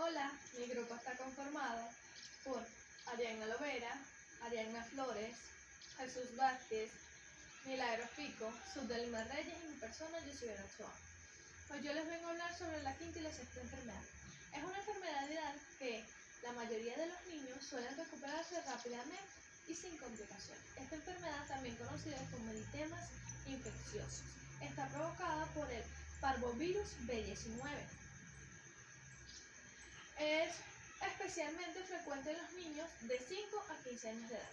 Hola, mi grupo está conformado por Arianna Lovera, Arianna Flores, Jesús Vázquez, Milagros Pico, Subdelma Reyes y mi persona, Yosibel Ochoa. Hoy yo les vengo a hablar sobre la quinta y la sexta enfermedad. Es una enfermedad que la mayoría de los niños suelen recuperarse rápidamente y sin complicaciones. Esta enfermedad, también conocida como eritemas infecciosos, está provocada por el parvovirus B19. Es especialmente frecuente en los niños de 5 a 15 años de edad.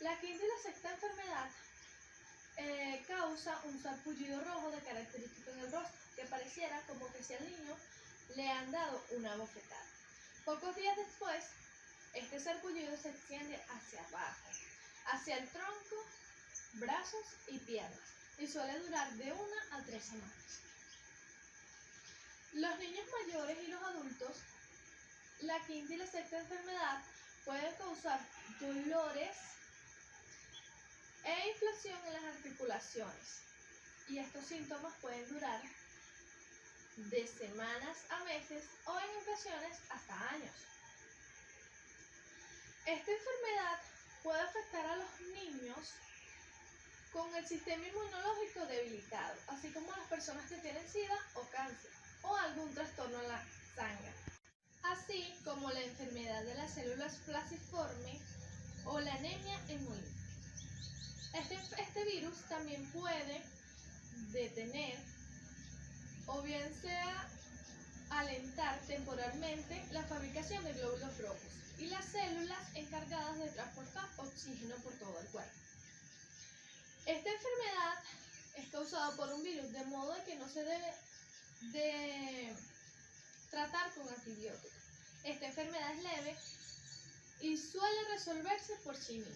La quinta y la sexta enfermedad causa un sarpullido rojo de característico en el rostro, que pareciera como que si al niño le han dado una bofetada. Pocos días después, este sarpullido se extiende hacia abajo, hacia el tronco, brazos y piernas, y suele durar de 1 a 3 semanas. Los niños mayores y los adultos, la quinta y la sexta enfermedad pueden causar dolores e inflamación en las articulaciones, y estos síntomas pueden durar de semanas a meses o en ocasiones hasta años. Esta enfermedad puede afectar a los niños con el sistema inmunológico debilitado, así como a las personas que tienen SIDA o cáncer o algún trastorno en la sangre, así como la enfermedad de las células placiformes o la anemia hemolítica. Este virus también puede detener o bien sea alentar temporalmente la fabricación de glóbulos rojos y las células encargadas de transportar oxígeno por todo el cuerpo. Esta enfermedad es causada por un virus, de modo que no se debe de tratar con antibióticos. Esta enfermedad es leve y suele resolverse por sí misma.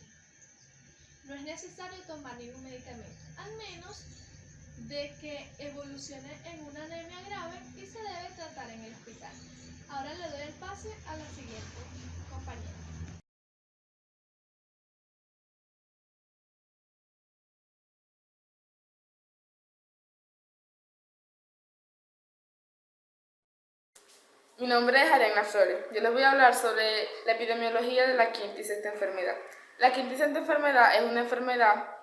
No es necesario tomar ningún medicamento, al menos de que evolucione en una anemia grave y se debe tratar en el hospital. Ahora le doy el pase a la siguiente compañera. Mi nombre es Arianna Flores. Yo les voy a hablar sobre la epidemiología de la quinta y sexta enfermedad. La quinta y sexta enfermedad es una enfermedad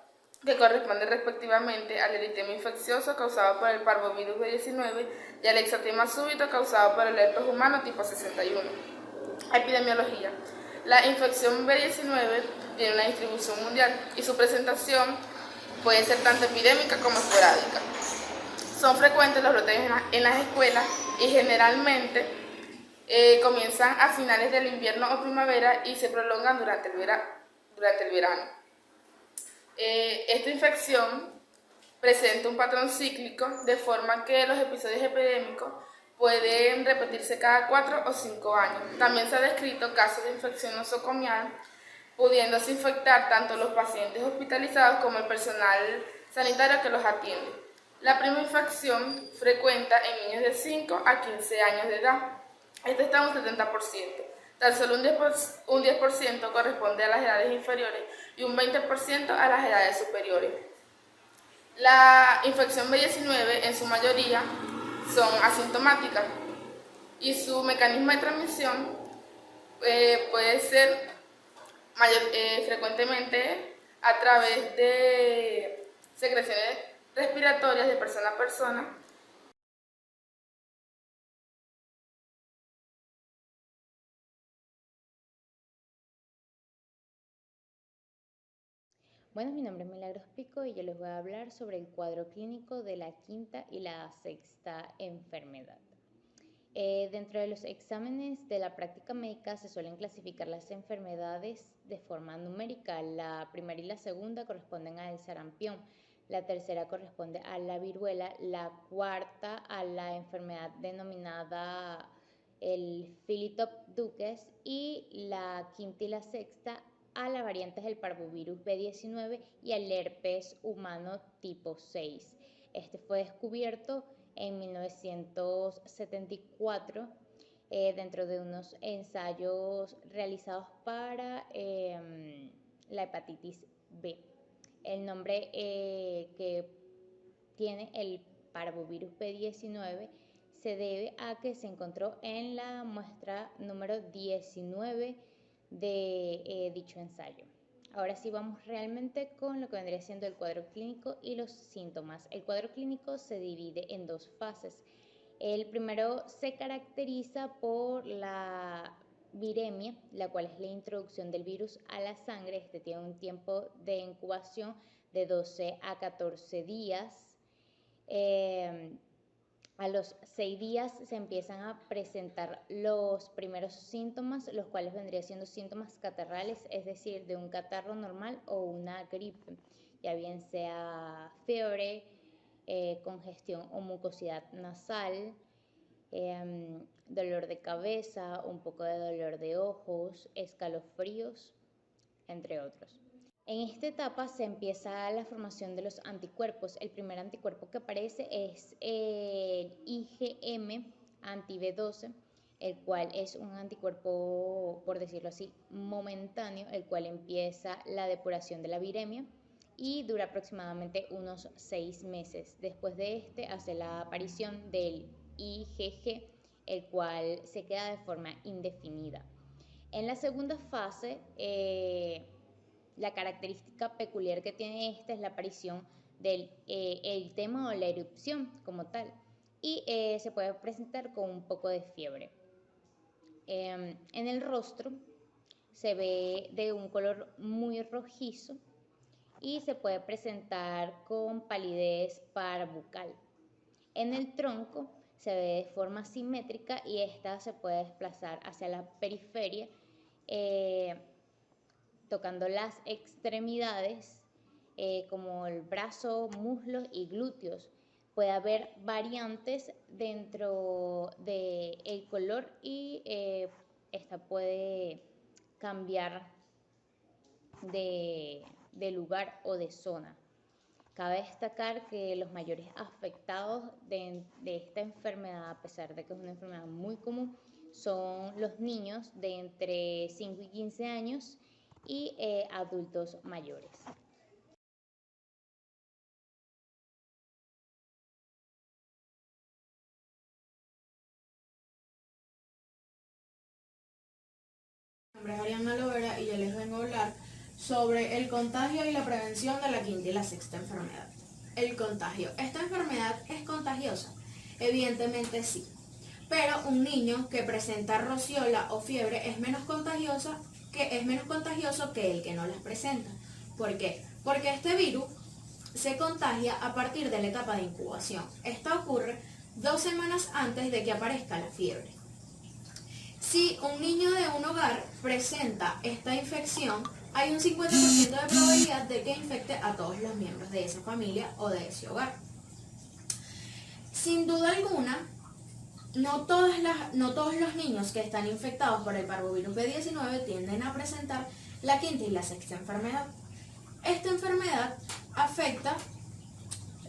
que corresponde respectivamente al eritema infeccioso causado por el parvovirus B19 y al exantema súbito causado por el herpes humano tipo 61. Epidemiología. La infección B19 tiene una distribución mundial y su presentación puede ser tanto epidémica como esporádica. Son frecuentes los brotes en las escuelas y generalmente comienzan a finales del invierno o primavera y se prolongan durante el verano. Esta infección presenta un patrón cíclico, de forma que los episodios epidémicos pueden repetirse cada 4 o 5 años. También se ha descrito casos de infección nosocomial, pudiéndose infectar tanto los pacientes hospitalizados como el personal sanitario que los atiende. La primera infección frecuenta en niños de 5 a 15 años de edad. Esto está en un 70%. Tan solo un 10% corresponde a las edades inferiores y un 20% a las edades superiores. La infección B19 en su mayoría son asintomáticas y su mecanismo de transmisión puede ser frecuentemente a través de secreciones respiratorias de persona a persona. Bueno, mi nombre es Milagros Pico y yo les voy a hablar sobre el cuadro clínico de la quinta y la sexta enfermedad. Dentro de los exámenes de la práctica médica se suelen clasificar las enfermedades de forma numérica. La primera y la segunda corresponden al sarampión, la tercera corresponde a la viruela, la cuarta a la enfermedad denominada el Philiptop Duques y la quinta y la sexta a las variantes del parvovirus B19 y al herpes humano tipo 6. Este fue descubierto en 1974 dentro de unos ensayos realizados para la hepatitis B. El nombre que tiene el parvovirus B19 se debe a que se encontró en la muestra número 19 de dicho ensayo. Ahora sí vamos realmente con lo que vendría siendo el cuadro clínico y los síntomas. El cuadro clínico se divide en dos fases. El primero se caracteriza por la viremia, la cual es la introducción del virus a la sangre. Este tiene un tiempo de incubación de 12 a 14 días. A los 6 días se empiezan a presentar los primeros síntomas, los cuales vendrían siendo síntomas catarrales, es decir, de un catarro normal o una gripe, ya bien sea fiebre, congestión o mucosidad nasal, dolor de cabeza, un poco de dolor de ojos, escalofríos, entre otros. En esta etapa se empieza la formación de los anticuerpos. El primer anticuerpo que aparece es el IgM anti-B12, el cual es un anticuerpo, por decirlo así, momentáneo, el cual empieza la depuración de la viremia y dura aproximadamente unos 6 meses. Después de este hace la aparición del IgG, el cual se queda de forma indefinida. En la segunda fase, la característica peculiar que tiene esta es la aparición del eritema o la erupción como tal, y se puede presentar con un poco de fiebre. En el rostro se ve de un color muy rojizo y se puede presentar con palidez parabucal. En el tronco se ve de forma simétrica y esta se puede desplazar hacia la periferia, tocando las extremidades como el brazo, muslos y glúteos. Puede haber variantes dentro del color y esta puede cambiar de lugar o de zona. Cabe destacar que los mayores afectados de esta enfermedad, a pesar de que es una enfermedad muy común, son los niños de entre 5 y 15 años y adultos mayores. Mi nombre es Ariana Lovera y yo les vengo a hablar sobre el contagio y la prevención de la quinta y la sexta enfermedad. El contagio. ¿Esta enfermedad es contagiosa? Evidentemente sí, pero un niño que presenta rociola o fiebre es menos contagioso que el que no las presenta. ¿Por qué? Porque este virus se contagia a partir de la etapa de incubación. Esta ocurre 2 semanas antes de que aparezca la fiebre. Si un niño de un hogar presenta esta infección, hay un 50% de probabilidad de que infecte a todos los miembros de esa familia o de ese hogar. Sin duda alguna, no todos los niños que están infectados por el parvovirus B19 tienden a presentar la quinta y la sexta enfermedad. Esta enfermedad afecta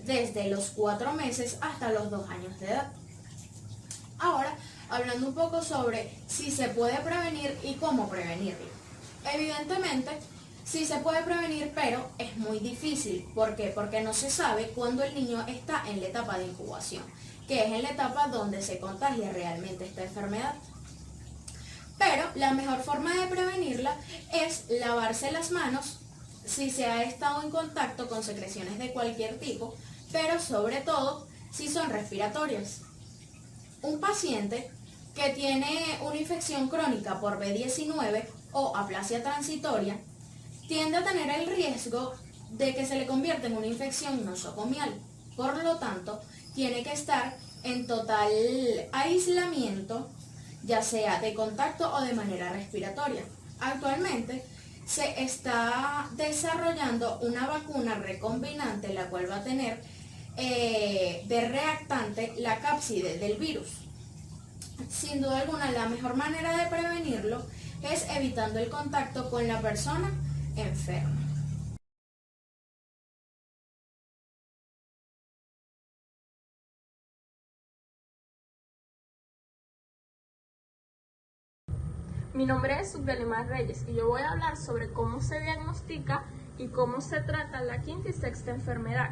desde los 4 meses hasta los 2 años de edad. Ahora, hablando un poco sobre si se puede prevenir y cómo prevenirlo. Evidentemente, sí se puede prevenir, pero es muy difícil. ¿Por qué? Porque no se sabe cuándo el niño está en la etapa de incubación, que es en la etapa donde se contagia realmente esta enfermedad. Pero la mejor forma de prevenirla es lavarse las manos si se ha estado en contacto con secreciones de cualquier tipo, pero sobre todo si son respiratorias. Un paciente que tiene una infección crónica por B19 o aplasia transitoria tiende a tener el riesgo de que se le convierta en una infección nosocomial. Por lo tanto, tiene que estar en total aislamiento, ya sea de contacto o de manera respiratoria. Actualmente se está desarrollando una vacuna recombinante, la cual va a tener de reactante la cápside del virus. Sin duda alguna, la mejor manera de prevenirlo es evitando el contacto con la persona enferma. Mi nombre es Subdelimar Reyes y yo voy a hablar sobre cómo se diagnostica y cómo se trata la quinta y sexta enfermedad.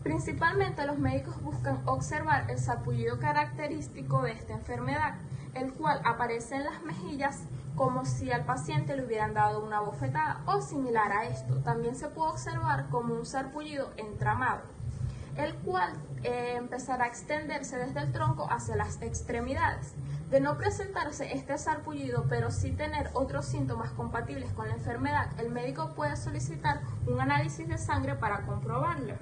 Principalmente los médicos buscan observar el sarpullido característico de esta enfermedad, el cual aparece en las mejillas como si al paciente le hubieran dado una bofetada o similar a esto. También se puede observar como un sarpullido entramado, el cual empezará a extenderse desde el tronco hacia las extremidades. De no presentarse este sarpullido, pero sí tener otros síntomas compatibles con la enfermedad, el médico puede solicitar un análisis de sangre para comprobarlo.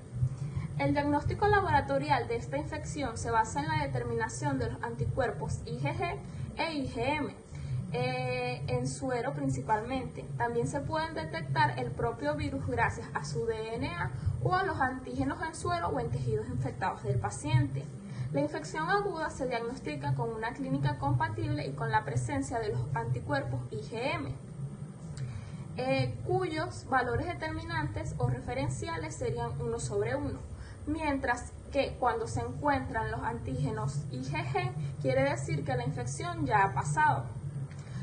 El diagnóstico laboratorial de esta infección se basa en la determinación de los anticuerpos IgG e IgM, en suero principalmente. También se pueden detectar el propio virus gracias a su DNA o a los antígenos en suero o en tejidos infectados del paciente. La infección aguda se diagnostica con una clínica compatible y con la presencia de los anticuerpos IgM, cuyos valores determinantes o referenciales serían 1/1, mientras que cuando se encuentran los antígenos IgG quiere decir que la infección ya ha pasado.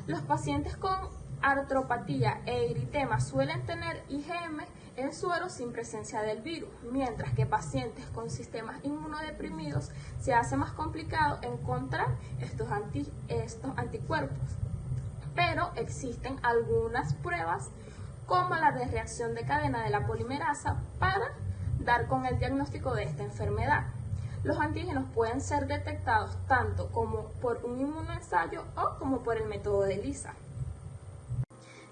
Los pacientes con artropatía e eritema suelen tener IgM en suero sin presencia del virus, mientras que pacientes con sistemas inmunodeprimidos se hace más complicado encontrar estos anticuerpos. Pero existen algunas pruebas como la de reacción de cadena de la polimerasa para dar con el diagnóstico de esta enfermedad. Los antígenos pueden ser detectados tanto como por un inmunoensayo o como por el método de ELISA.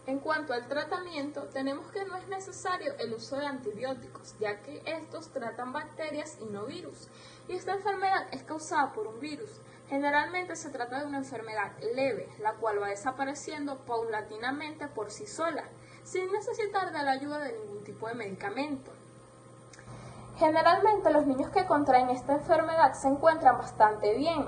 En cuanto al tratamiento, tenemos que no es necesario el uso de antibióticos, ya que estos tratan bacterias y no virus, y esta enfermedad es causada por un virus. Generalmente se trata de una enfermedad leve, la cual va desapareciendo paulatinamente por sí sola, sin necesitar de la ayuda de ningún tipo de medicamento. Generalmente los niños que contraen esta enfermedad se encuentran bastante bien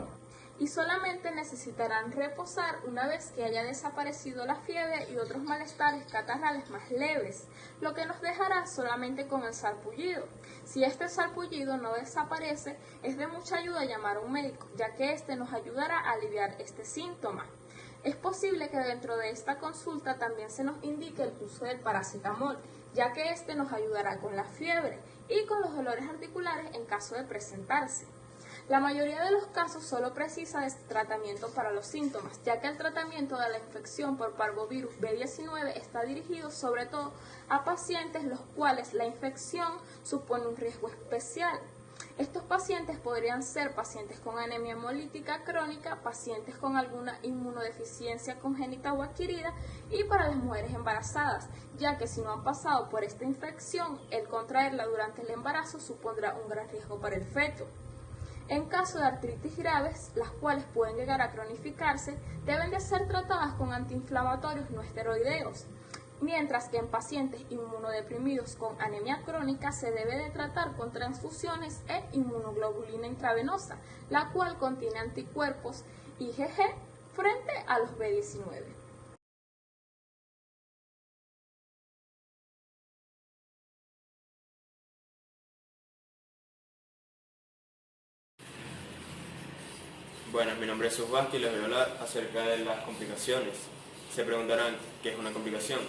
y solamente necesitarán reposar una vez que haya desaparecido la fiebre y otros malestares catarrales más leves, lo que nos dejará solamente con el sarpullido. Si este sarpullido no desaparece, es de mucha ayuda llamar a un médico, ya que este nos ayudará a aliviar este síntoma. Es posible que dentro de esta consulta también se nos indique el uso del paracetamol, ya que este nos ayudará con la fiebre y con los dolores articulares en caso de presentarse. La mayoría de los casos solo precisa de tratamiento para los síntomas, ya que el tratamiento de la infección por parvovirus B19 está dirigido sobre todo a pacientes los cuales la infección supone un riesgo especial. Estos pacientes podrían ser pacientes con anemia hemolítica crónica, pacientes con alguna inmunodeficiencia congénita o adquirida y para las mujeres embarazadas, ya que si no han pasado por esta infección, el contraerla durante el embarazo supondrá un gran riesgo para el feto. En caso de artritis graves, las cuales pueden llegar a cronificarse, deben de ser tratadas con antiinflamatorios no esteroideos, mientras que en pacientes inmunodeprimidos con anemia crónica se debe de tratar con transfusiones e inmunoglobulina intravenosa, la cual contiene anticuerpos IgG frente a los B19. Bueno, mi nombre es Jesús Vázquez y les voy a hablar acerca de las complicaciones. Se preguntarán qué es una complicación.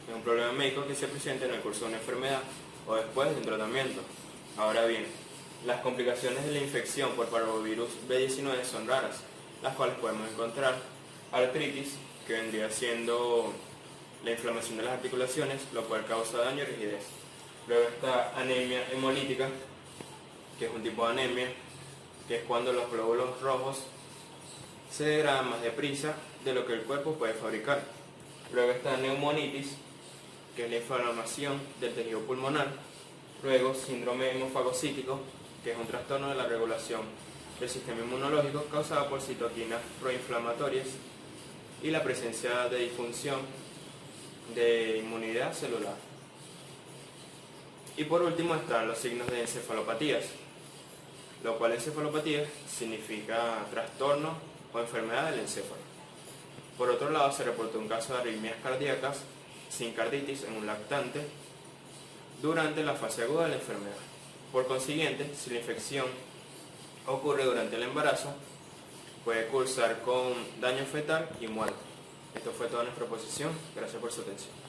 Es un problema médico que se presenta en el curso de una enfermedad o después de un tratamiento. Ahora bien, las complicaciones de la infección por parvovirus B19 son raras, las cuales podemos encontrar artritis, que vendría siendo la inflamación de las articulaciones, lo cual causa daño y rigidez. Luego está anemia hemolítica, que es un tipo de anemia, que es cuando los glóbulos rojos se degradan más deprisa de lo que el cuerpo puede fabricar. Luego está neumonitis, que es la inflamación del tejido pulmonar. Luego síndrome hemofagocítico, que es un trastorno de la regulación del sistema inmunológico causado por citoquinas proinflamatorias y la presencia de disfunción de inmunidad celular. Y por último están los signos de encefalopatías, lo cual encefalopatía significa trastorno o enfermedad del encéfalo. Por otro lado, se reportó un caso de arritmias cardíacas sin carditis en un lactante durante la fase aguda de la enfermedad. Por consiguiente, si la infección ocurre durante el embarazo, puede cursar con daño fetal y muerte. Esto fue toda nuestra exposición. Gracias por su atención.